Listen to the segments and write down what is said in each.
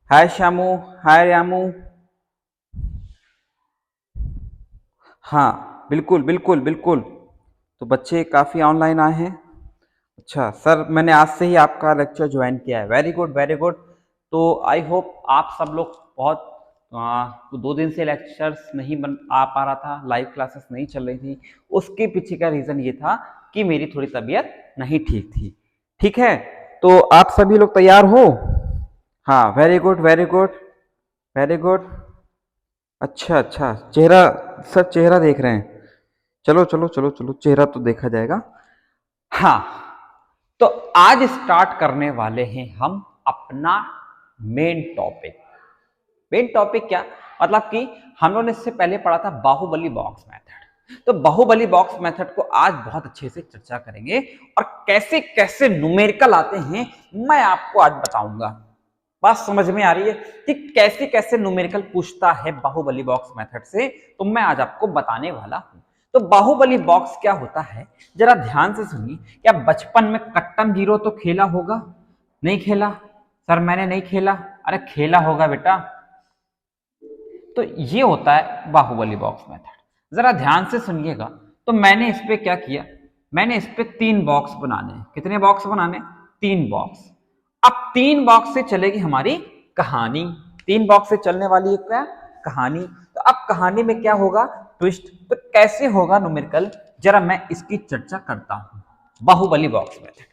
हाय श्यामू। हाय रामू। हाँ बिल्कुल बिल्कुल बिल्कुल। तो बच्चे काफ़ी ऑनलाइन आए हैं। अच्छा सर, मैंने आज से ही आपका लेक्चर ज्वाइन किया है। Very good very good. तो आई होप आप सब लोग बहुत तो 2 दिन से लेक्चर्स नहीं बन आ पा रहा था, लाइव क्लासेस नहीं चल रही थी। उसके पीछे का रीज़न ये था कि मेरी थोड़ी तबीयत नहीं ठीक थी। ठीक है, तो आप सभी लोग तैयार हो? हाँ, very good very good very good. अच्छा अच्छा, चेहरा, सर चेहरा देख रहे हैं। चलो चलो चलो चलो, चेहरा तो देखा जाएगा। हाँ, तो आज स्टार्ट करने वाले हैं हम अपना मेन टॉपिक। मेन टॉपिक क्या, मतलब कि हम लोगों ने इससे पहले पढ़ा था बाहुबली बॉक्स मेथड। तो बाहुबली बॉक्स मेथड को आज बहुत अच्छे से चर्चा करेंगे और कैसे कैसे न्यूमेरिकल आते हैं मैं आपको आज बताऊंगा। बात समझ में आ रही है कि कैसे कैसे न्यूमेरिकल पूछता है बाहुबली बॉक्स मेथड से, तो मैं आज आपको बताने वाला हूं। तो बाहुबली बॉक्स क्या होता है, जरा ध्यान से सुनिए। क्या बचपन में कट्टम जीरो तो खेला होगा? नहीं खेला? सर मैंने नहीं खेला। अरे खेला होगा बेटा। तो ये होता है बाहुबली बॉक्स मेथड। जरा ध्यान से सुनिएगा। तो मैंने इस पे क्या किया, मैंने इस पे 3 बॉक्स बनाने। कितने बॉक्स बनाने? 3 बॉक्स। अब 3 बॉक्स से चलेगी हमारी कहानी। 3 बॉक्स से चलने वाली है क्या? कहानी। तो अब कहानी में क्या होगा? ट्विस्ट। तो कैसे होगा न्यूमेरिकल, जरा मैं इसकी चर्चा करता हूं। बाहुबली बॉक्स मेथड,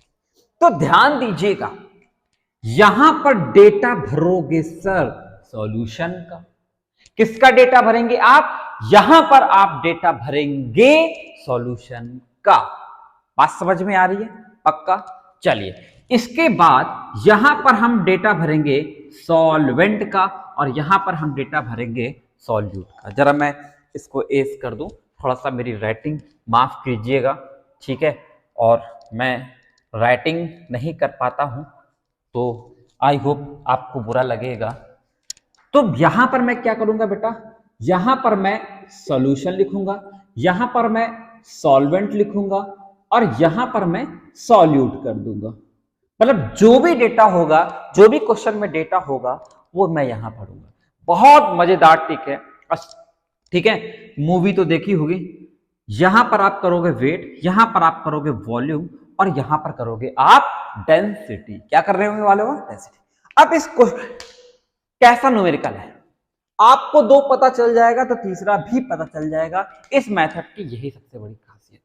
तो ध्यान दीजिएगा। यहां पर डेटा भरोगे सर सॉल्यूशन का। किसका डेटा भरेंगे आप? यहां पर आप डेटा भरेंगे सॉल्यूशन का। बात समझ में आ रही है? पक्का? चलिए, इसके बाद यहां पर हम डेटा भरेंगे सॉल्वेंट का और यहां पर हम डेटा भरेंगे सॉल्यूट का। जरा मैं इसको एज कर दूं, थोड़ा सा मेरी राइटिंग माफ कीजिएगा, ठीक है? और मैं राइटिंग नहीं कर पाता हूं, तो आई होप आपको बुरा लगेगा। तो यहां पर मैं क्या करूंगा बेटा, यहां पर मैं सॉल्यूशन लिखूंगा, यहां पर मैं सॉल्वेंट लिखूंगा और यहां पर मैं सॉल्यूट कर दूंगा। मतलब जो भी डेटा होगा, जो भी क्वेश्चन में डेटा होगा, वो मैं यहां पढ़ूंगा। बहुत मजेदार ट्रिक है। ठीक है, मूवी तो देखी होगी। यहां पर आप करोगे वेट, यहां पर आप करोगे वॉल्यूम और यहां पर करोगे आप डेंसिटी। क्या कर रहे होंगे वाले हो? डेंसिटी। अब इसको कैसा न्यूमेरिकल है, आपको 2 पता चल जाएगा तो तीसरा भी पता चल जाएगा। इस मेथड की यही सबसे बड़ी खासियत है।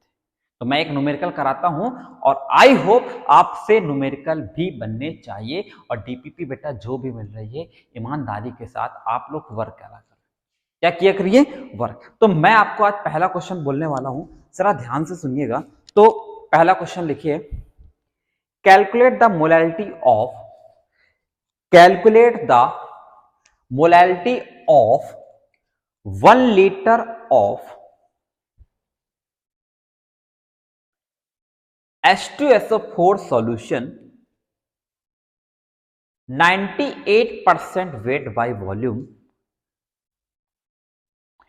तो मैं एक न्यूमेरिकल कराता हूं और आई होप आपसे न्यूमेरिकल भी बनने चाहिए। और डीपीपी बेटा जो भी मिल रही है, ईमानदारी के साथ आप लोग वर्क करा करें। क्या किया करिए? वर्क। तो मैं आपको आज पहला क्वेश्चन बोलने वाला हूं, जरा ध्यान से सुनिएगा। तो पहला क्वेश्चन लिखिए, calculate the molality of, calculate the molality of 1 liter of H2SO4 solution 98% weight by volume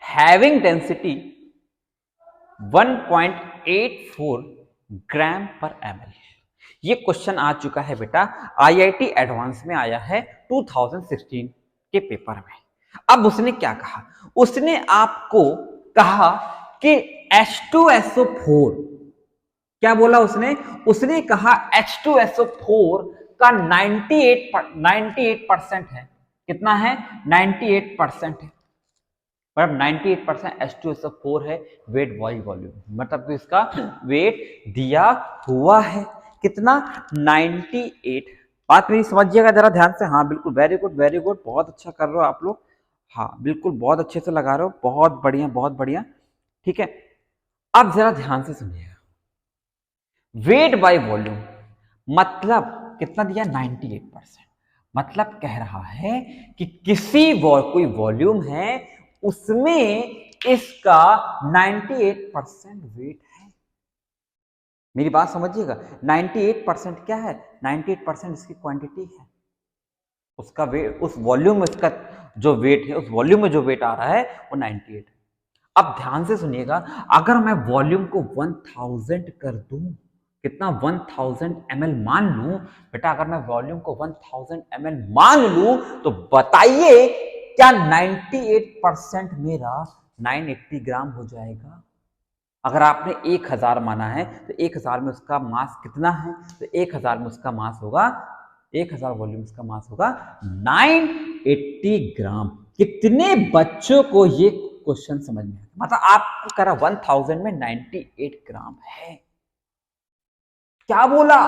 having density 1.84 ग्राम पर ml। ये क्वेश्चन आ चुका है बेटा, आईआईटी एडवांस में आया है 2016 के पेपर में। अब उसने क्या कहा, उसने आपको कहा कि H2SO4, क्या बोला उसने? उसने कहा H2SO4 का 98% है। कितना है? 98% है। मतलब 98% H2SO4 है वेट बाई वॉल्यूम, मतलब कि इसका वेट दिया हुआ है कितना? 98। बात मेरी समझिएगा जरा ध्यान से। हाँ बिल्कुल, वेरी गुड वेरी गुड, बहुत अच्छा कर रहे हो आप लोग। हाँ बिल्कुल, बहुत अच्छे से लगा रहे हो, बहुत बढ़िया बहुत बढ़िया। ठीक है, अब जरा ध्यान से सुनिएगा। वेट बाय वॉल्यूम मतलब कितना दिया? 98%। मतलब कह रहा है कि कोई वॉल्यूम है, उसमें इसका 98% वेट है। मेरी बात समझिएगा, 98% क्या है? 98% इसकी क्वांटिटी है। उसका वेट, उस वॉल्यूम में उसका जो वेट है, उस वॉल्यूम में जो वेट आ रहा है वो 98 है। अब ध्यान से सुनिएगा, अगर मैं वॉल्यूम को 1000 कर दूं, कितना 1000 ml मान लूं बेटा, अगर मैं वॉल्यूम को 1000 ml मान लूं तो बताइए क्या 98% मेरा 980 ग्राम हो जाएगा? अगर आपने 1000 माना है तो 1000 में उसका मास कितना है? तो 1000 में उसका मास होगा, 1000 वॉल्यूम उसका मास होगा 980 ग्राम। कितने बच्चों को ये क्वेश्चन समझ में आया? मतलब आपको कह रहा 1000 में 98 ग्राम है। क्या बोला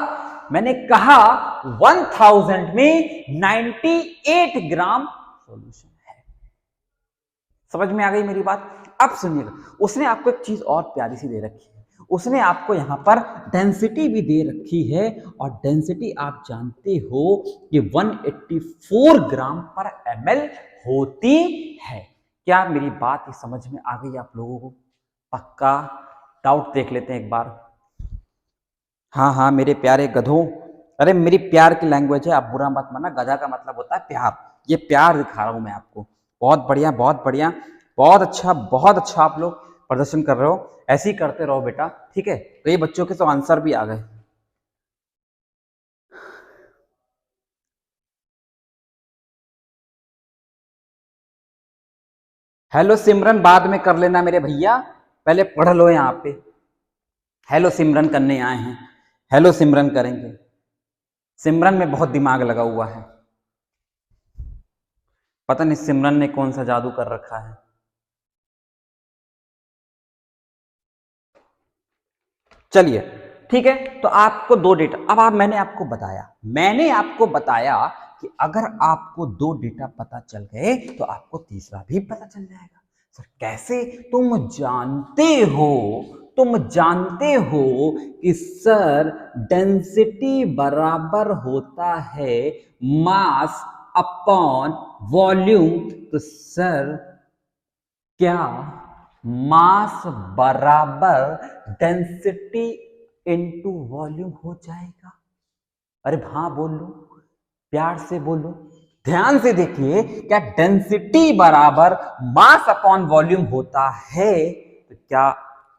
मैंने? कहा 1000 में 98 ग्राम सॉल्यूशन है। समझ में आ गई मेरी बात? अब सुनिएगा, उसने आपको एक चीज और प्यारी सी दे रखी है। उसने आपको यहां पर डेंसिटी भी दे रखी है, और डेंसिटी आप जानते हो कि 184 ग्राम पर ml होती है। क्या मेरी बात ये समझ में आ गई आप लोगों को? पक्का? डाउट देख लेते हैं एक बार। हाँ हाँ मेरे प्यारे गधों, अरे मेरी प्यार की लैंग्वेज है, आप बुरा मत मानना। गधा का मतलब होता है प्यार। ये प्यार दिखा रहा हूं मैं आपको। बहुत बढ़िया, बहुत बढ़िया, बहुत अच्छा, बहुत अच्छा आप लोग प्रदर्शन कर रहे हो। ऐसे ही करते रहो बेटा, ठीक है? तो ये बच्चों के तो आंसर भी आ गए। हेलो सिमरन बाद में कर लेना मेरे भैया, पहले पढ़ लो यहाँ पे। हेलो सिमरन करने आए हैं, हेलो सिमरन करेंगे। सिमरन में बहुत दिमाग लगा हुआ है, पता नहीं सिमरन ने कौन सा जादू कर रखा है। चलिए ठीक है, तो आपको दो डेटा, अब आप मैंने आपको बताया कि अगर आपको दो डेटा पता चल गए तो आपको तीसरा भी पता चल जाएगा। सर कैसे? तुम जानते हो कि सर डेंसिटी बराबर होता है मास अपॉन वॉल्यूम। तो सर क्या मास बराबर डेंसिटी इनटू वॉल्यूम हो जाएगा? अरे हाँ बोल लो, प्यार से बोलो, ध्यान से देखिए। क्या डेंसिटी बराबर मास अपॉन वॉल्यूम होता है? तो क्या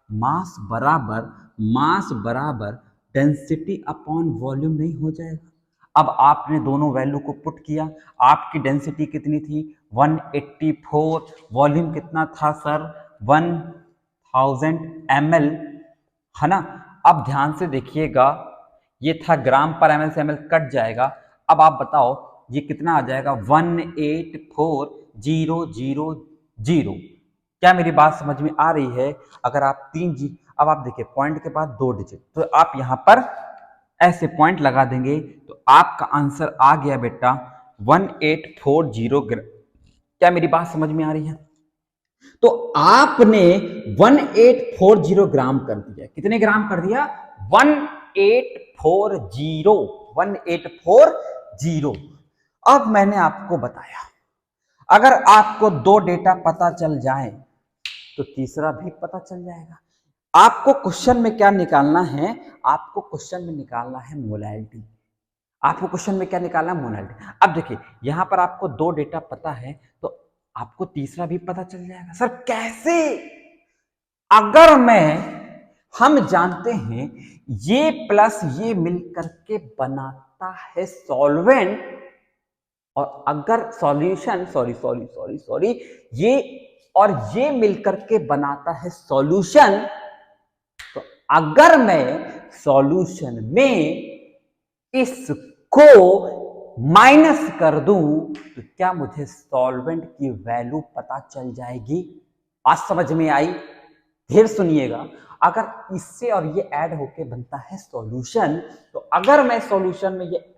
मास बराबर डेंसिटी अपॉन वॉल्यूम नहीं हो जाएगा? अब आपने दोनों वैल्यू को पुट किया, आपकी डेंसिटी कितनी थी? 184। वॉल्यूम कितना था सर? 1000 ml, है ना? अब ध्यान से देखिएगा, ये था ग्राम पर ml से ml कट जाएगा। अब आप बताओ ये कितना आ जाएगा? 184,000। क्या मेरी बात समझ में आ रही है? अगर आप अब आप देखिए पॉइंट के बाद 2 डिजिट, तो आप यहां पर ऐसे पॉइंट लगा देंगे तो आपका आंसर आ गया बेटा 1840 ग्राम। क्या मेरी बात समझ में आ रही है? तो आपने 1840 ग्राम कर दिया। कितने ग्राम कर दिया? 1840, 1840। अब मैंने आपको बताया अगर आपको दो डेटा पता चल जाए तो तीसरा भी पता चल जाएगा। आपको क्वेश्चन में क्या निकालना है? आपको क्वेश्चन में निकालना है मोलैलिटी। आपको क्वेश्चन में क्या निकालना है? मोलैलिटी। अब देखिए यहां पर आपको दो डेटा पता है तो आपको तीसरा भी पता चल जाएगा। सर कैसे? अगर हम जानते हैं ये प्लस ये मिलकर के बनाता है सॉल्वेंट, और अगर solution sorry sorry sorry sorry ये और ये मिलकर के बनाता है सॉल्यूशन, तो अगर मैं सॉल्यूशन में इसको माइनस कर दूं तो क्या मुझे सॉल्वेंट की वैल्यू पता चल जाएगी? आज समझ में आई? फिर सुनिएगा, अगर इससे और ये ऐड होके बनता है सॉल्यूशन, तो अगर मैं सॉल्यूशन में ये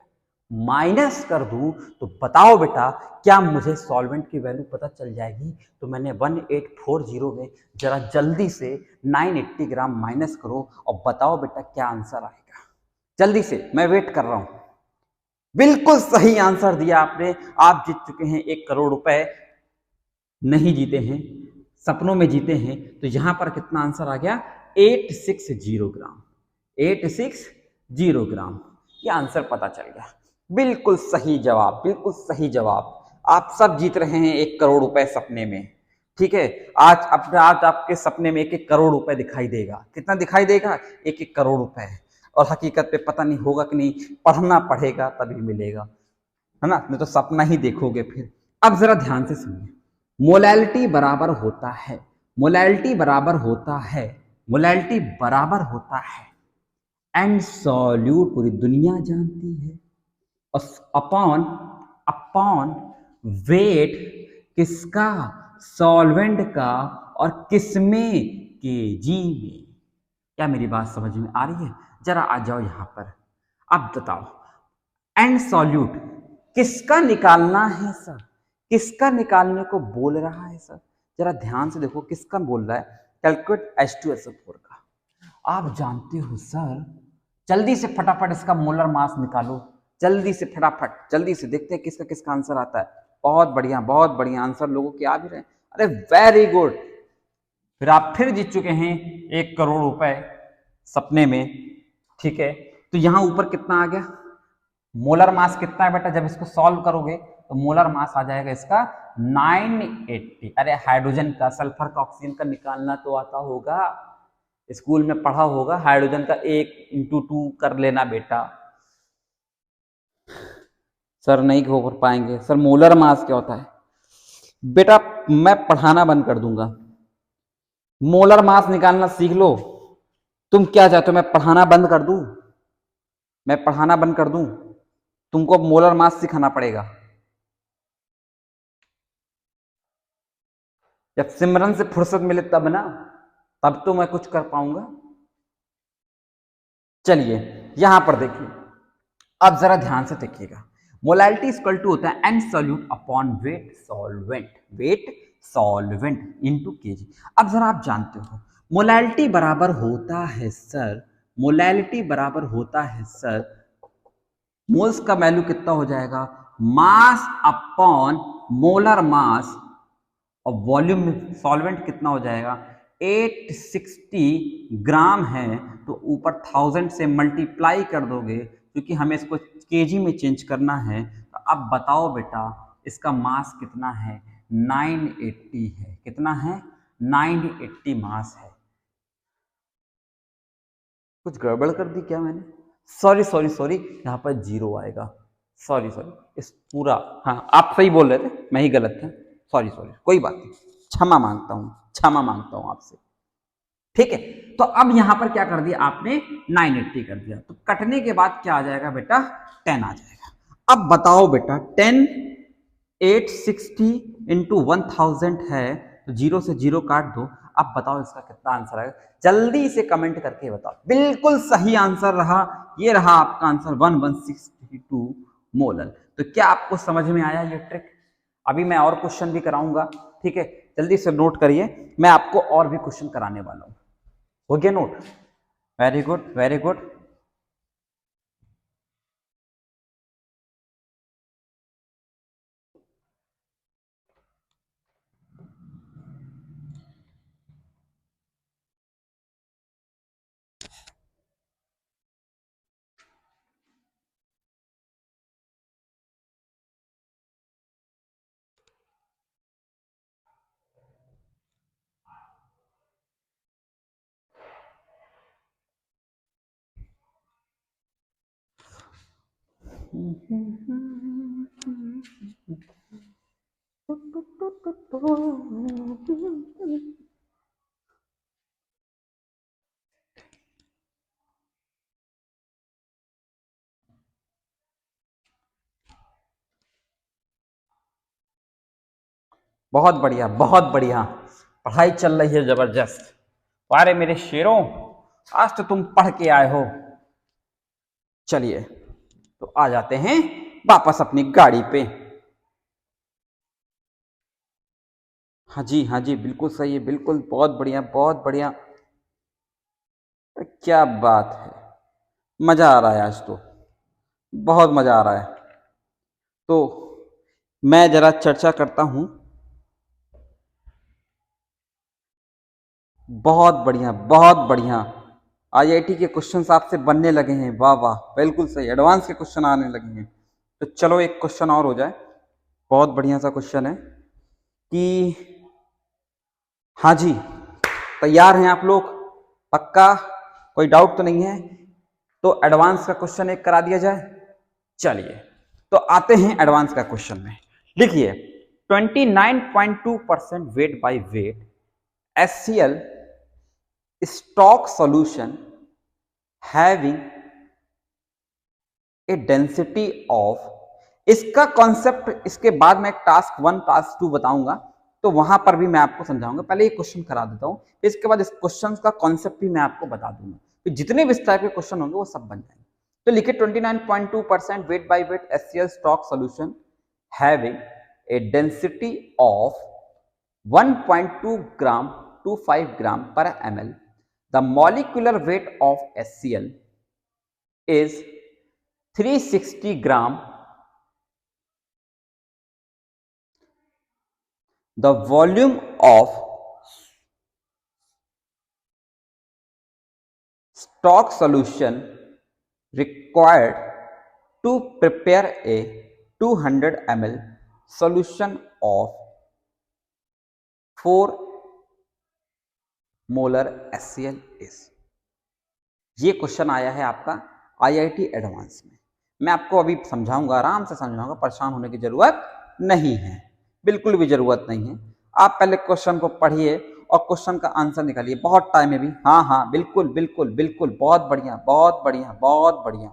माइनस कर दूं तो बताओ बेटा क्या मुझे सॉल्वेंट की वैल्यू पता चल जाएगी? तो मैंने 1840 में जरा जल्दी से 980 ग्राम माइनस करो और बताओ बेटा क्या आंसर आएगा। जल्दी से, मैं वेट कर रहा हूं। बिल्कुल सही आंसर दिया आपने। आप जीत चुके हैं 1 करोड़ रुपए। नहीं जीते हैं, सपनों में जीते हैं। तो यहां पर कितना आंसर आ गया? 860 ग्राम, 860 ग्राम। ये आंसर पता चल गया। बिल्कुल सही जवाब, बिल्कुल सही जवाब। आप सब जीत रहे हैं 1 करोड़ रुपए सपने में। ठीक है, आज आपके सपने में 1-1 करोड़ रुपए दिखाई देगा। कितना दिखाई देगा? 1-1 करोड़ रुपए। और हकीकत पे पता नहीं होगा कि नहीं, पढ़ना पड़ेगा तभी मिलेगा, है ना, नहीं तो सपना ही देखोगे फिर। अब जरा ध्यान से सुनिए, मोलैलिटी बराबर होता है, मोलैलिटी बराबर होता है, मोलैलिटी बराबर होता है एंड सॉल्यूट, पूरी दुनिया जानती है, अपॉन अपॉन वेट किसका, सॉल्वेंट का, और किसमें, केजी में। क्या मेरी बात समझ में आ रही है? जरा आ जाओ यहां पर, अब बताओ एंड सॉल्यूट किसका निकालना है सर, किसका निकालने को बोल रहा है सर, जरा ध्यान से देखो किसका बोल रहा है, कैलकुलेट H2SO4 का। आप जानते हो सर, जल्दी से फटाफट इसका मोलर मास निकालो, जल्दी से फटाफट, जल्दी से देखते हैं किसका किसका आंसर आता है। बहुत बढ़िया आंसर लोगों के आ भी रहे हैं, अरे वेरी गुड। फिर आप फिर जीत चुके हैं 1 करोड़ रुपए सपने में, ठीक है। तो यहां ऊपर कितना आ गया, मोलर मास कितना है बेटा, जब इसको सॉल्व करोगे तो मोलर मास आ जाएगा इसका 980। अरे हाइड्रोजन का, सल्फर का, ऑक्सीजन का निकालना तो आता होगा, स्कूल में पढ़ा होगा, हाइड्रोजन का 1 × 2 कर लेना बेटा। सर नहीं हो पाएंगे सर, मोलर मास क्या होता है बेटा, मैं पढ़ाना बंद कर दूंगा, मोलर मास निकालना सीख लो। तुम क्या चाहते हो, मैं पढ़ाना बंद कर दूं, मैं पढ़ाना बंद कर दूं, तुमको मोलर मास सिखाना पड़ेगा। जब सिमरन से फुर्सत मिले तब ना, तब तो मैं कुछ कर पाऊंगा। चलिए यहां पर देखिए, अब जरा ध्यान से देखिएगा, मोलैलिटी इक्वल टू होता है n solute upon weight solvent, weight solvent into KG. अब जरा आप जानते हो मोलैलिटी बराबर होता है सर, मोलैलिटी बराबर होता है सर, मोल्स का वैल्यू कितना हो जाएगा, मास अपॉन मोलर मास, और वॉल्यूम सॉल्वेंट कितना हो जाएगा 860 ग्राम है, तो ऊपर 1000 से मल्टीप्लाई कर दोगे, क्योंकि हमें इसको केजी में चेंज करना है। तो अब बताओ बेटा इसका मास कितना है, 980 है, कितना है 980 मास है। कुछ गड़बड़ कर दी क्या मैंने, सॉरी सॉरी सॉरी, यहाँ पर 0 आएगा, सॉरी सॉरी, इस पूरा, हाँ आप सही बोल रहे थे, मैं ही गलत था, सॉरी सॉरी, कोई बात नहीं, क्षमा मांगता हूँ, क्षमा मांगता हूँ आपसे, ठीक है। तो अब यहां पर क्या कर दिया आपने, 980 कर दिया, तो कटने के बाद क्या आ जाएगा बेटा, 10 आ जाएगा। अब बताओ बेटा 10 860 इंटू 1000 है, तो 0 से 0 काट दो। अब बताओ इसका कितना आंसर आएगा, जल्दी से कमेंट करके बताओ। बिल्कुल सही आंसर रहा, ये रहा आपका आंसर 1162 मोलर। तो क्या आपको समझ में आया ये ट्रिक? अभी मैं और क्वेश्चन भी कराऊंगा, ठीक है, जल्दी से नोट करिए, मैं आपको और भी क्वेश्चन कराने वाला हूं। हो गया note? Very good very good. बहुत बढ़िया बहुत बढ़िया, पढ़ाई चल रही है जबरदस्त। अरे मेरे शेरों, आज तो तुम पढ़ के आए हो। चलिए तो आ जाते हैं वापस अपनी गाड़ी पे। हाँ जी बिल्कुल सही है, बिल्कुल, बहुत बढ़िया बहुत बढ़िया, क्या बात है, मजा आ रहा है आज तो, बहुत मजा आ रहा है। तो मैं जरा चर्चा करता हूं। बहुत बढ़िया बहुत बढ़िया, आईआईटी के क्वेश्चंस आपसे बनने लगे हैं, वाह वाह, बिल्कुल सही, एडवांस के क्वेश्चन आने लगे हैं। तो चलो एक क्वेश्चन और हो जाए, बहुत बढ़िया सा क्वेश्चन है कि, हाँ जी तैयार हैं आप लोग, पक्का कोई डाउट तो नहीं है? तो एडवांस का क्वेश्चन एक करा दिया जाए। चलिए तो आते हैं एडवांस का क्वेश्चन में। लिखिए 29.2% weight by weight HCl stock solution having a density of, इसका कॉन्सेप्ट इसके बाद मैं टास्क 1 टास्क 2 बताऊंगा, तो वहां पर भी मैं आपको समझाऊंगा। पहले ये क्वेश्चन करा देता हूं, इसके बाद इस क्वेश्चन का कॉन्सेप्ट भी मैं आपको बता दूंगा, तो जितने भी इस टाइप के क्वेश्चन होंगे वो सब बन जाएंगे। तो लिखिए 29.2% weight by weight HCl stock solution having a density of 1.2 gram to 5 gram per ml. The molecular weight of HCl is 360 gram. The volume of stock solution required to prepare a 200 ml solution of 4 molar HCl is। ये question आया है आपका IIT advance में। मैं आपको अभी समझाऊंगा, आराम से समझाऊंगा, परेशान होने की जरूरत नहीं है, बिल्कुल भी जरूरत नहीं है। आप पहले क्वेश्चन को पढ़िए और क्वेश्चन का आंसर निकालिए, बहुत टाइम है भी। हाँ हाँ बिल्कुल बिल्कुल बिल्कुल, बहुत बढ़िया बहुत बढ़िया बहुत बढ़िया,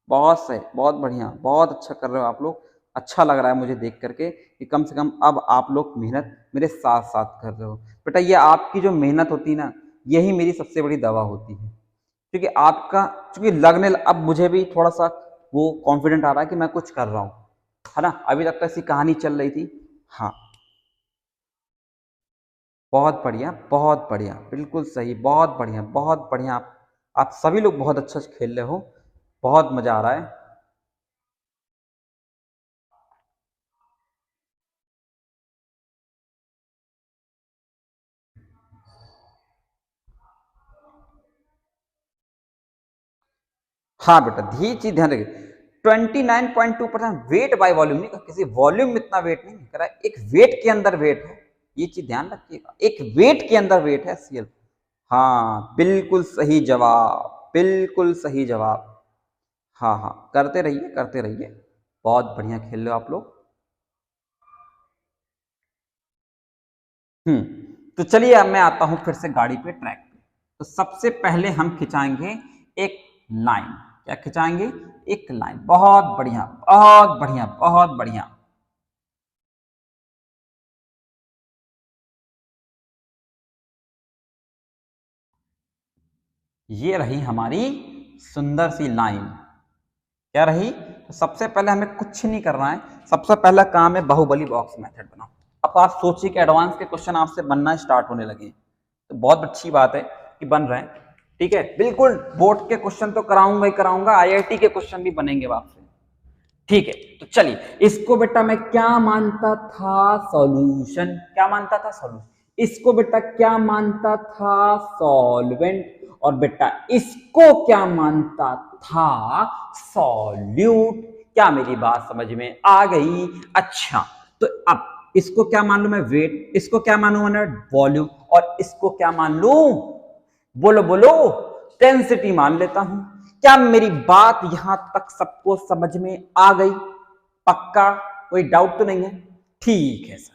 बहुत सही, बहुत बढ़िया, बहुत अच्छा कर रहे हो आप लोग। अच्छा लग रहा है मुझे देख करके कि कम से कम अब आप लोग मेहनत मेरे साथ साथ कर रहे हो। बेटा ये आपकी जो मेहनत होती है ना, यही मेरी सबसे बड़ी दवा होती है, क्योंकि आपका चूंकि लगने, अब मुझे भी थोड़ा सा वो कॉन्फिडेंट आ रहा है कि मैं कुछ कर रहा हूँ, है ना। अभी तक तो ऐसी कहानी चल रही थी। हाँ बहुत बढ़िया बहुत बढ़िया, बिल्कुल सही, बहुत बढ़िया बहुत बढ़िया। आप सभी लोग बहुत अच्छा खेल रहे हो, बहुत मजा आ रहा है। हाँ बेटा ये चीज ध्यान रखिए, 29.2% वेट बाय वॉल्यूम नहीं, किसी वॉल्यूम में इतना वेट नहीं करा, एक वेट के अंदर वेट है, ये चीज ध्यान रखिएगा, एक वेट के अंदर वेट है HCl। हाँ बिल्कुल सही जवाब, बिल्कुल सही जवाब। हाँ हाँ करते रहिए करते रहिए, बहुत बढ़िया खेल रहे हो आप लोग। तो चलिए अब मैं आता हूं फिर से गाड़ी पे, ट्रैक पे। तो सबसे पहले हम खिंचाएंगे एक लाइन। क्या खिंचाएंगे? एक लाइन। बहुत बढ़िया बहुत बढ़िया बहुत बढ़िया। ये रही हमारी सुंदर सी लाइन। क्या रही? तो सबसे पहले हमें कुछ नहीं करना है, सबसे पहला काम है बाहुबली बॉक्स मेथड बनाओ। अब आप सोचिए कि एडवांस के क्वेश्चन आपसे बनना स्टार्ट होने लगे, तो बहुत अच्छी बात है कि बन रहे हैं। ठीक है बिल्कुल, बोर्ड के क्वेश्चन तो कराऊंगा ही कराऊंगा, IIT के क्वेश्चन भी बनेंगे आपसे। ठीक है तो चलिए, इसको बेटा मैं क्या मानता था? सॉल्यूशन। क्या मानता था? सॉल्यूशन। इसको बेटा क्या मानता था? सॉल्वेंट। और बेटा इसको क्या मानता था? सॉल्यूट। क्या मेरी बात समझ में आ गई? अच्छा तो अब इसको क्या मान लू मैं? वेट। इसको क्या मानू मैंने? वॉल्यूम। और इसको क्या मान लू? बोलो बोलो, डेंसिटी मान लेता हूं। क्या मेरी बात यहां तक सबको समझ में आ गई? पक्का? कोई डाउट तो नहीं है? ठीक है सर,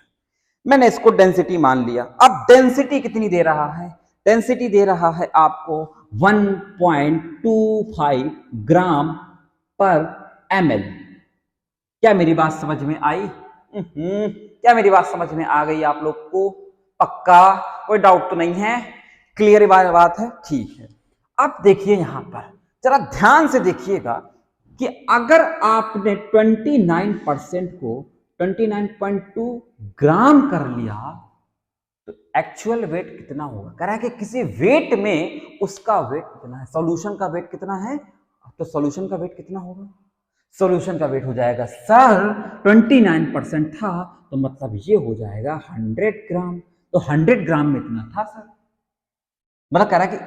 मैंने इसको डेंसिटी मान लिया। अब डेंसिटी कितनी दे रहा है? डेंसिटी दे रहा है आपको 1.25 ग्राम पर ml। क्या मेरी बात समझ में आई? क्या मेरी बात समझ में आ गई आप लोग को? पक्का? कोई डाउट तो नहीं है? क्लियर बात है? ठीक है। अब देखिए यहां पर जरा ध्यान से देखिएगा कि अगर आपने 29% को 29.2 ग्राम कर लिया तो एक्चुअल वेट कितना होगा? कह रहा है कि किसी वेट में उसका वेट कितना है, सॉल्यूशन का वेट कितना है, तो सॉल्यूशन का वेट कितना होगा? सॉल्यूशन का वेट हो जाएगा सर 29% था, तो मतलब ये हो जाएगा 100 ग्राम। तो 100 ग्राम में इतना था सर, मतलब कह रहा है कि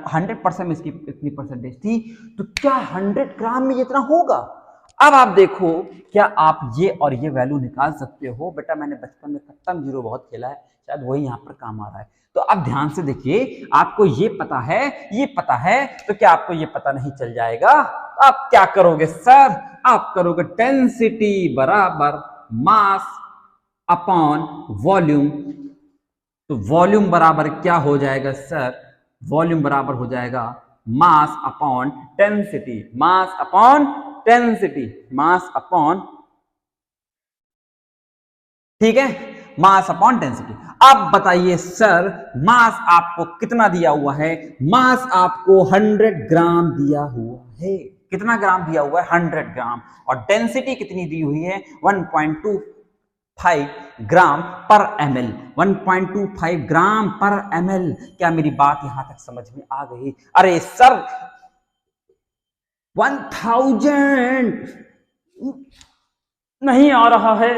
100% में इसकी इतनी परसेंटेज थी, तो क्या 100 ग्राम में इतना होगा? अब आप देखो, क्या आप ये और ये वैल्यू निकाल सकते हो? बेटा मैंने बचपन में कट्टम जीरो बहुत खेला है, शायद वही यहाँ पर काम आ रहा है। तो अब ध्यान से देखिए, आपको ये पता है, तो क्या आपको ये पता नहीं चल जाएगा? आप क्या करोगे सर? आप करोगे डेंसिटी बराबर मास अपॉन वॉल्यूम। तो वॉल्यूम बराबर क्या हो जाएगा सर? वॉल्यूम बराबर हो जाएगा mass upon density, mass upon density, mass upon, ठीक है, मास अपॉन डेंसिटी। अब बताइए सर, मास आपको कितना दिया हुआ है? मास आपको 100 ग्राम दिया हुआ है। कितना ग्राम दिया हुआ है? 100 ग्राम। और डेंसिटी कितनी दी हुई है? 1.25 ग्राम पर ml, 1.25 ग्राम पर ml। क्या मेरी बात यहां तक समझ में आ गई? अरे सर 1000 नहीं आ रहा है,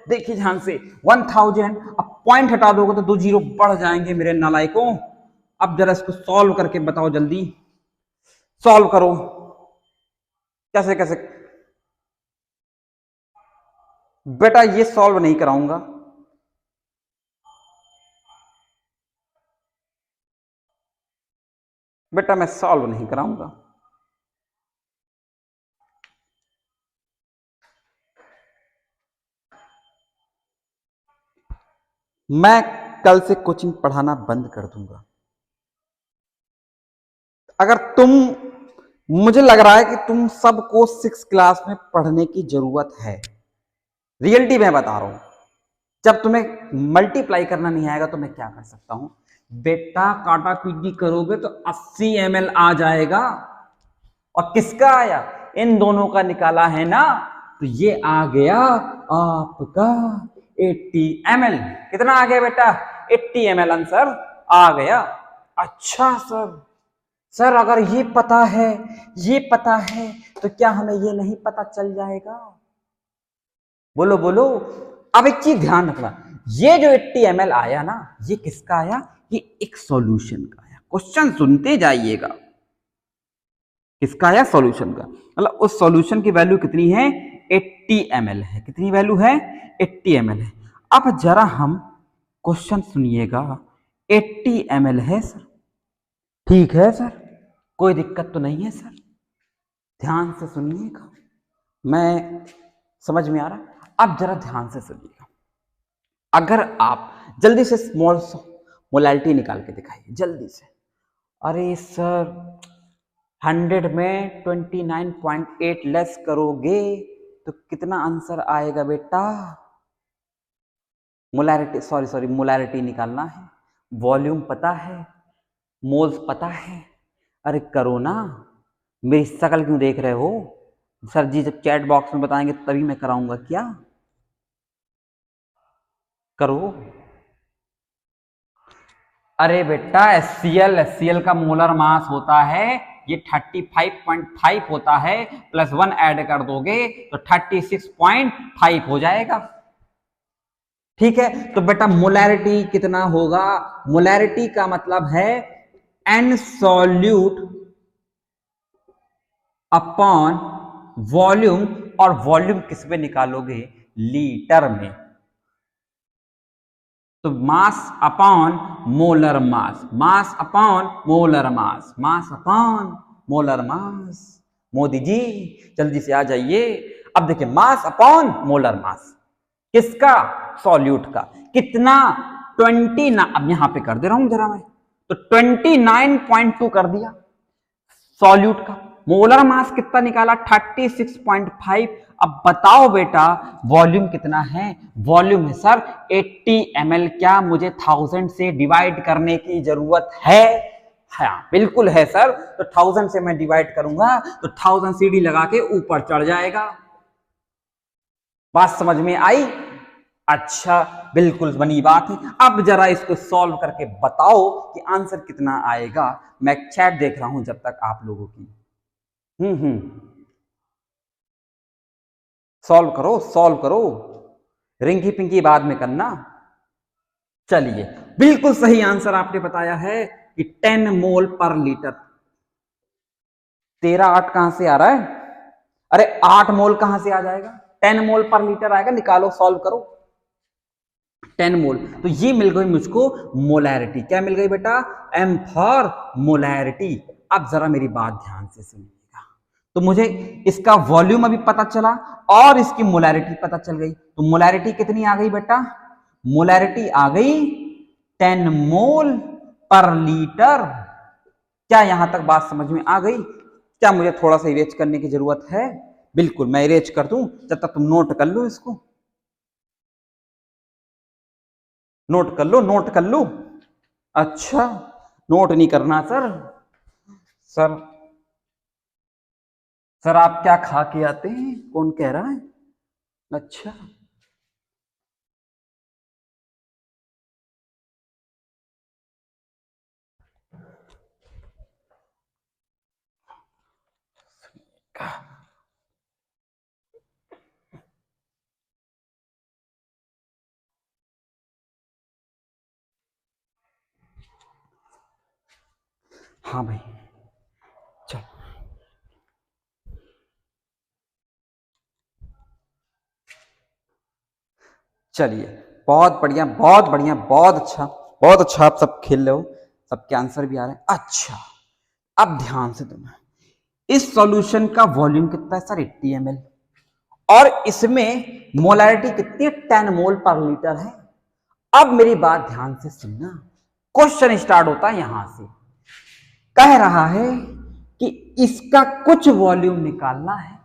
देखिए ध्यान से, 1000, अब पॉइंट हटा दोगे तो 2 जीरो बढ़ जाएंगे मेरे नालायकों। अब जरा इसको सॉल्व करके बताओ, जल्दी सॉल्व करो, कैसे कैसे। बेटा ये सॉल्व नहीं कराऊंगा, बेटा मैं सॉल्व नहीं कराऊंगा। मैं कल से कोचिंग पढ़ाना बंद कर दूंगा। अगर तुम, मुझे लग रहा है कि तुम सबको 6 क्लास में पढ़ने की जरूरत है। रियलिटी में बता रहा हूं, जब तुम्हें मल्टीप्लाई करना नहीं आएगा तो मैं क्या कर सकता हूं? बेटा काटा पीटी करोगे तो 80 ml आ जाएगा। और किसका आया? इन दोनों का निकाला है ना, तो ये आ गया आपका 80 ml। कितना आ गया बेटा? 80 ml आंसर आ गया। अच्छा सर अगर ये पता है तो क्या हमें ये नहीं पता चल जाएगा? बोलो बोलो। अब एक चीज ध्यान रखना, ये जो 80 ml आया ना, ये किसका आया? ये एक सॉल्यूशन का आया। क्वेश्चन सुनते जाइएगा, किसका आया? सॉल्यूशन का। मतलब उस सॉल्यूशन की वैल्यू कितनी है? 80 ml है। कितनी वैल्यू है? 80 ml है। अब जरा हम क्वेश्चन सुनिएगा, 80 ml है सर, ठीक है सर, कोई दिक्कत तो नहीं है सर, ध्यान से सुनिएगा, मैं समझ में आ रहा। अब जरा ध्यान से सुनिएगा, अगर आप जल्दी से स्मॉल मोलैलिटी निकाल के दिखाइए जल्दी से। अरे सर 100 में 29.8 लेस करोगे तो कितना आंसर आएगा बेटा? मोलैरिटी, सॉरी मोलैरिटी निकालना है, वॉल्यूम पता है, मोल्स पता है। अरे करो ना, मेरी शकल क्यों देख रहे हो? सर जी जब चैट बॉक्स में बताएंगे तभी मैं कराऊंगा, क्या करो? अरे बेटा HCl का मोलर मास होता है, ये 35.5 होता है, प्लस 1 ऐड कर दोगे तो 36.5 हो जाएगा। ठीक है, तो बेटा मोलैरिटी कितना होगा? मोलैरिटी का मतलब है एन सॉल्यूट अपॉन वॉल्यूम, और वॉल्यूम किस में निकालोगे? लीटर में। तो mass upon molar mass, mass upon molar mass, mass upon molar mass. Modi ji जल्दी से आ जाइए। अब देखिए मास अपॉन मोलर मास किसका? सॉल्यूट का। कितना? 29। अब यहां पे कर दे रहा हूं जरा मैं, तो 29.2 कर दिया सॉल्यूट का। मोलर मास कितना निकाला? 36.5। अब बताओ बेटा वॉल्यूम कितना है? वॉल्यूम है सर 80 ml। क्या मुझे 1000 से डिवाइड करने की जरूरत है? हाँ बिल्कुल है सर। तो 1000 से मैं डिवाइड करूंगा तो 1000 सीढ़ी लगा के ऊपर चढ़ जाएगा। बात समझ में आई? अच्छा बिल्कुल बनी बात है। अब जरा इसको सॉल्व करके बताओ कि आंसर कितना आएगा। मैं चैट देख रहा हूं जब तक आप लोगों की। सॉल्व करो सॉल्व करो, रिंकी पिंकी बाद में करना। चलिए बिल्कुल सही आंसर आपने बताया है कि 10 मोल पर लीटर। 13 8 कहां से आ रहा है? अरे 8 मोल कहां से आ जाएगा, 10 मोल पर लीटर आएगा, निकालो सॉल्व करो। 10 मोल, तो ये मिल गई मुझको मोलैरिटी। क्या मिल गई बेटा, एम फॉर मोलैरिटी। अब जरा मेरी बात ध्यान से सुनिएगा, तो मुझे इसका वॉल्यूम अभी पता चला और इसकी मोलैरिटी पता चल गई। तो मोलैरिटी कितनी आ गई बेटा, मोलैरिटी आ गई 10 मोल पर लीटर। क्या यहां तक बात समझ में आ गई? क्या मुझे थोड़ा सा इरेज करने की जरूरत है? बिल्कुल मैं इरेज कर दूं, जब तक तुम नोट कर लो इसको। नोट कर लो, नोट कर लो। अच्छा, नोट नहीं करना सर। सर सर आप क्या खा के आते हैं, कौन कह रहा है? अच्छा, हाँ भाई, चल। चलिए, बहुत बढ़िया, बहुत बढ़िया, बहुत अच्छा, बहुत अच्छा। आप सब खेल रहे हो, सबके आंसर भी आ रहे हैं। अच्छा, अब ध्यान से सुनना, इस सॉल्यूशन का वॉल्यूम कितना है सर, 80 ml, और इसमें मोलैरिटी कितनी है, 10 मोल पर लीटर है। अब मेरी बात ध्यान से सुनना, क्वेश्चन स्टार्ट होता है यहां से। कह रहा है कि इसका कुछ वॉल्यूम निकालना है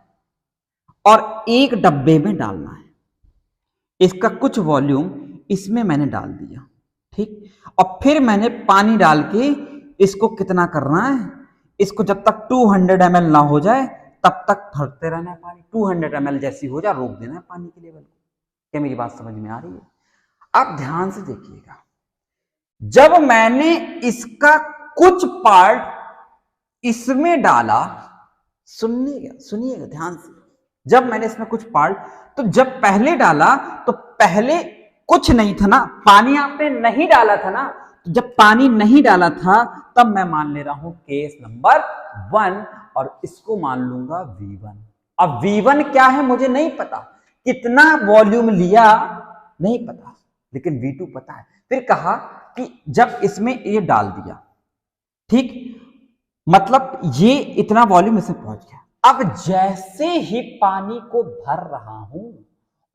और एक डब्बे में डालना है। इसका कुछ वॉल्यूम इसमें मैंने डाल दिया, ठीक, और फिर मैंने पानी डाल के इसको कितना करना है, इसको जब तक 200 ml ना हो जाए तब तक भरते रहना है पानी। 200 ml जैसी हो जाए रोक देना है पानी के लेवल को। क्या मेरी बात समझ में आ रही है? आप ध्यान से देखिएगा, जब मैंने इसका कुछ पार्ट इसमें डाला, सुनिएगा सुनिएगा ध्यान से, जब मैंने इसमें कुछ पार्ट, तो जब पहले डाला तो पहले कुछ नहीं था ना, पानी आपने नहीं डाला था ना, तो जब पानी नहीं डाला था तब मैं मान ले रहा हूं केस नंबर 1 और इसको मान लूंगा V1। अब V1 क्या है मुझे नहीं पता, कितना वॉल्यूम लिया नहीं पता, लेकिन V2 पता है। फिर कहा कि जब इसमें ये डाल दिया, ठीक, मतलब ये इतना वॉल्यूम इसमें पहुंच गया। अब जैसे ही पानी को भर रहा हूं,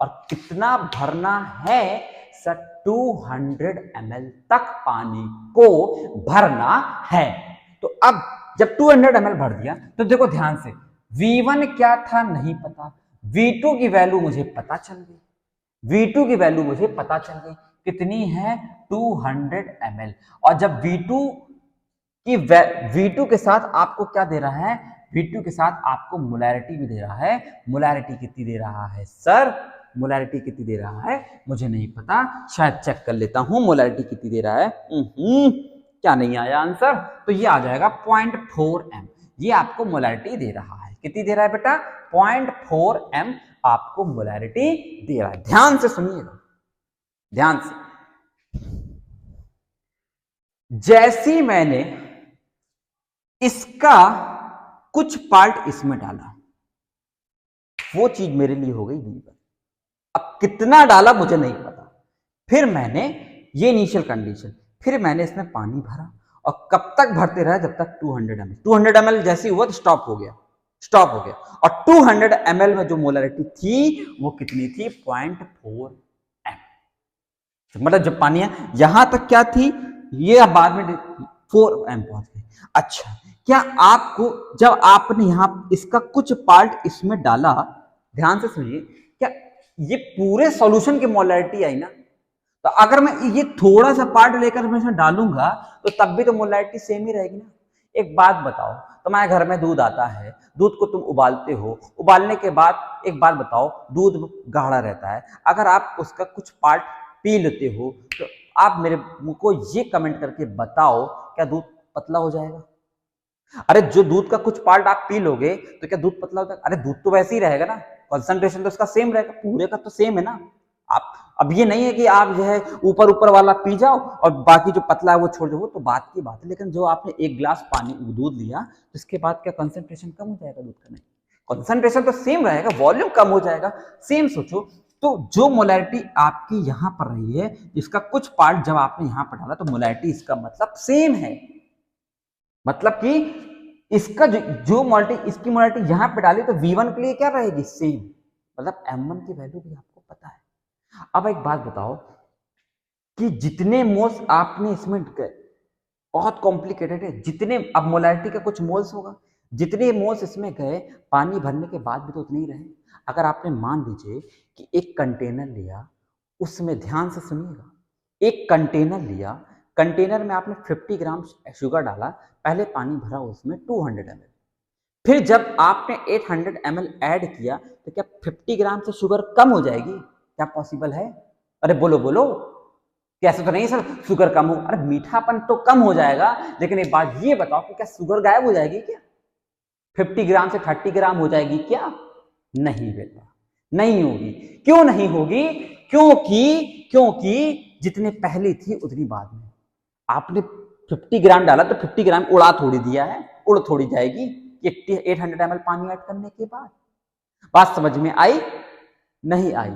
और कितना भरना है सर, 200 ml तक पानी को भरना है। तो अब जब 200 ml भर दिया तो देखो ध्यान से, V1 क्या था नहीं पता, V2 की वैल्यू मुझे पता चल गई, V2 की वैल्यू मुझे पता चल गई कितनी है, 200 ml। और जब V2 के साथ आपको क्या दे रहा है, V2 के साथ आपको मोलैरिटी भी दे रहा है। मोलैरिटी कितनी दे रहा है सर, मोलैरिटी कितनी दे रहा है मुझे नहीं पता, शायद चेक कर लेता हूं मोलैरिटी कितनी दे रहा है। क्या नहीं आया आंसर, तो ये आ जाएगा 0.4 m। ये आपको मोलैरिटी दे रहा है, कितनी दे रहा है बेटा, 0.4 m आपको मोलैरिटी दे रहा है। ध्यान से सुनिएगा, ध्यान से, जैसी मैंने इसका कुछ पार्ट इसमें डाला, वो चीज मेरे लिए हो गई V1। अब कितना डाला मुझे नहीं पता, फिर मैंने ये इनिशियल कंडीशन, फिर मैंने इसमें पानी भरा और कब तक भरते रहे, जब तक 200 ml। 200 ml जैसे हुआ तो स्टॉप हो गया, स्टॉप हो गया। और 200 ml में जो मोलैरिटी थी वो कितनी थी, 0.4 m। मतलब जब पानी है यहां तक क्या थी, ये बाद में 4 m पहुंच गई। अच्छा, क्या आपको जब आपने यहां इसका कुछ पार्ट इसमें डाला, ध्यान से सुनिए, क्या ये पूरे सॉल्यूशन की मोलैरिटी आई ना, तो अगर मैं ये थोड़ा सा पार्ट लेकर मैं इसमें डालूंगा तो तब भी तो मोलैरिटी सेम ही रहेगी ना। एक बात बताओ, तुम्हारे घर में दूध आता है, दूध को तुम उबालते हो, उबालने के बाद एक बात बताओ, दूध गाढ़ा रहता है, अगर आप उसका कुछ पार्ट पी लेते हो तो आप मेरे को ये कमेंट करके बताओ, क्या दूध पतला हो जाएगा? अरे जो दूध का कुछ पार्ट आप पी लोगे तो क्या दूध पतला हो जाएगा? अरे दूध तो वैसे ही रहेगा ना, कंसंट्रेशन तो उसका सेम रहेगा, पूरे का तो सेम है ना। आप अब ये नहीं है कि आप जो है ऊपर ऊपर वाला पी जाओ और बाकी जो पतला है वो छोड़ दो, वो तो बात की बात है। लेकिन जो आपने एक गिलास पानी दूध लिया तो इसके बाद क्या कंसंट्रेशन कम हो जाएगा दूध का? नहीं, कंसंट्रेशन तो सेम रहेगा, वॉल्यूम कम हो जाएगा। सेम सोचो, तो जो मोलैरिटी आपकी यहां पर रही है, इसका कुछ पार्ट जब आपने यहां पर डाला तो मोलैरिटी इसका मतलब सेम है, मतलब कि इसका जो मोलैरिटी, इसकी मोलैरिटी यहां पे डाली तो V1 के लिए क्या रहेगी, सेम, मतलब M1 की वैल्यू भी आपको पता है। अब एक बात बताओ कि जितने मोल्स आपने इसमें गए, बहुत कॉम्प्लिकेटेड है, जितने, अब मोलैरिटी का कुछ मोल्स होगा, जितने मोल्स इसमें गए पानी भरने के बाद भी तो उतने ही रहे। अगर आपने मान लीजिए कि एक कंटेनर लिया, उसमें ध्यान से सुनिएगा, एक कंटेनर लिया, कंटेनर में आपने 50 ग्राम शुगर डाला, पहले पानी भरा उसमें 200 ml, फिर जब आपने 800 ml ऐड किया तो क्या 50 ग्राम से शुगर कम हो जाएगी? क्या पॉसिबल है? अरे बोलो बोलो, कैसे तो नहीं सर शुगर कम हो, अरे मीठापन तो कम हो जाएगा, लेकिन एक बात ये बताओ कि क्या शुगर गायब हो जाएगी क्या? 50 ग्राम से 30 ग्राम हो जाएगी क्या? नहीं बेटा, नहीं होगी। क्यों नहीं होगी? क्योंकि जितने पहले थी उतनी बाद में। आपने 50 ग्राम डाला तो 50 ग्राम उड़ा थोड़ी दिया है, उड़ थोड़ी जाएगी 800 ml पानी ऐड करने के बाद। बात समझ में आई? नहीं आई?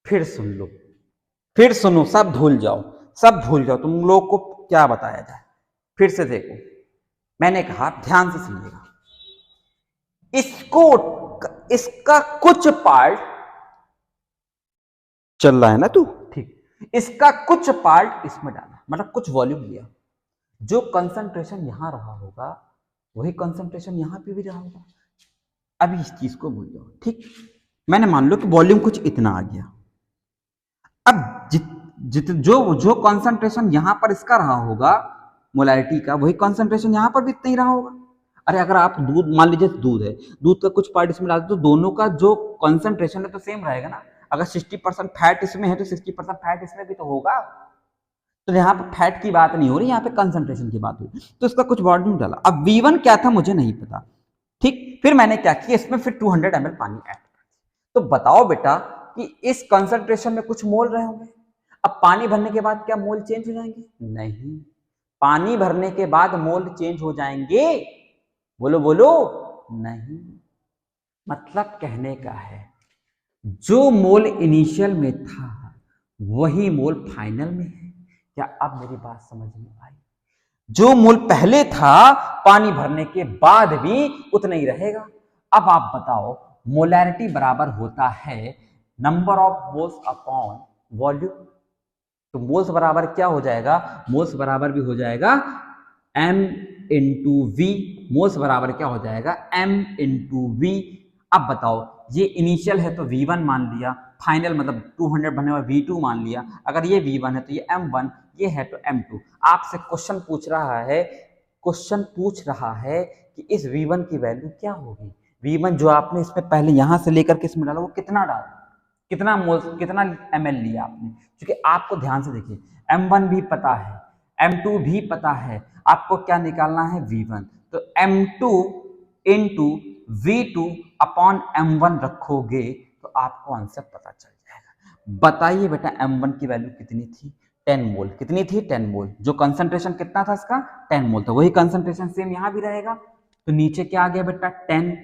फिर सुन लो, फिर सुनो, सब भूल जाओ, सब भूल जाओ, तुम लोग को क्या बताया जाए। फिर से देखो, मैंने कहा ध्यान से सुनिएगा, इसका कुछ पार्ट चल रहा है ना तू, ठीक, इसका कुछ पार्ट इसमें डाला, मतलब कुछ वॉल्यूम लिया, जो कंसंट्रेशन यहां रहा होगा वही कंसंट्रेशन यहां पे भी रहा होगा। अभी इस चीज को भूल जाओ, ठीक। मैंने मान लो कि वॉल्यूम कुछ इतना आ गया, अब जो कंसंट्रेशन यहां पर इसका रहा होगा मोलैरिटी का, वही कंसंट्रेशन यहां पर भी इतना ही रहा होगा। अरे अगर आप दूध, मान लीजिए दूध है, दूध का कुछ पार्ट इसमें डालते तो दोनों का जो कंसंट्रेशन है तो सेम रहेगा ना। अगर 60% फैट इसमें है तो 60% फैट इसमें भी तो होगा। तो यहाँ पे फैट की बात नहीं हो रही, यहाँ पे कंसंट्रेशन की बात हो रही। तो इसका कुछ वॉल्यूम डाला। अब V1 क्या था मुझे नहीं पता, ठीक। फिर मैंने क्या किया, इसमें फिर 200 ml पानी ऐड कर। तो बताओ बेटा कि इस कंसंट्रेशन में कुछ मोल रहे होंगे। अब पानी भरने के बाद क्या मोल चेंज हो जाएंगे? नहीं, पानी भरने के बाद मोल चेंज हो जाएंगे? बोलो बोलो, नहीं। मतलब कहने का है, जो मोल इनिशियल में था वही मोल फाइनल में है। क्या अब मेरी बात समझ में आई? जो मोल पहले था पानी भरने के बाद भी उतना ही रहेगा। अब आप बताओ, मोलैरिटी बराबर होता है number of moles upon volume. तो मोल्स बराबर क्या हो जाएगा? मोल्स बराबर भी हो जाएगा m इंटू वी। मोल्स बराबर क्या हो जाएगा? m into V. अब बताओ, ये इनिशियल है तो V1 मान लिया, फाइनल मतलब 200 बनने वाला V2 मान लिया। अगर ये V1 है तो ये M1, ये है तो M2। आपसे क्वेश्चन पूछ रहा है कि इस V1 की वैल्यू क्या होगी। V1 जो आपने इसमें पहले यहां से लेकर के इसमें डाला, वो कितना डाला, कितना मोल, कितना ml लिया आपने। क्योंकि आपको ध्यान से देखिए, M1 भी पता है, M2 भी पता है, आपको क्या निकालना है? V1। तो M2 into V2 upon M1 रखोगे तो आपको आंसर पता चल जाएगा। बताइए बेटा, M1 की वैल्यू कितनी थी? 10 मोल। कितनी थी? 10 मोल। जो कंसंट्रेशन कितना था इसका? 10 मोल। तो वही कंसंट्रेशन सेम यहां भी रहेगा। तो नीचे क्या आ गया बेटा? 10।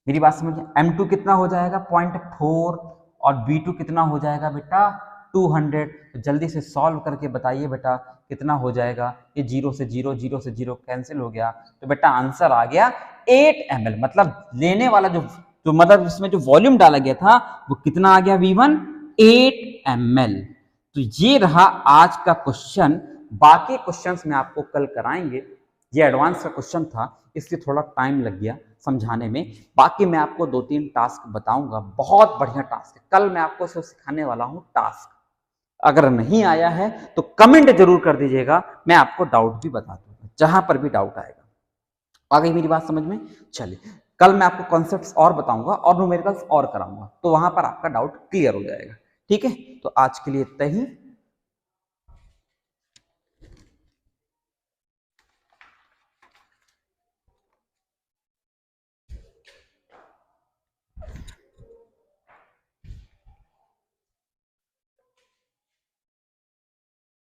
मेरी बात समझिए, M2 कितना हो जाएगा? 0.4 और V2 कितना हो जाएगा बेटा? 200। तो जल्दी से सॉल्व करके बताइए बेटा कितना हो जाएगा। ये 0 से 0 कैंसिल हो गया, तो बेटा आंसर आ गया 8 ml। मतलब लेने वाला जो मतलब इसमें जो वॉल्यूम डाला गया था वो कितना आ गया? V1 8 ml। तो ये रहा आज का क्वेश्चन। बाकी क्वेश्चंस में आपको कल कराएंगे। ये एडवांस का क्वेश्चन था, इसलिए थोड़ा टाइम लग गया समझाने में। बाकी मैं आपको 2-3 टास्क बताऊंगा, बहुत बढ़िया टास्क है। कल मैं आपको सिखाने वाला हूं टास्क। अगर नहीं आया है तो कमेंट जरूर कर दीजिएगा, मैं आपको डाउट भी बता दूंगा, जहां पर भी डाउट आएगा। आ गई मेरी बात समझ में? चलिए, कल मैं आपको कॉन्सेप्ट्स और बताऊंगा और न्यूमेरिकल्स और कराऊंगा, तो वहां पर आपका डाउट क्लियर हो जाएगा। ठीक है, तो आज के लिए इतना ही।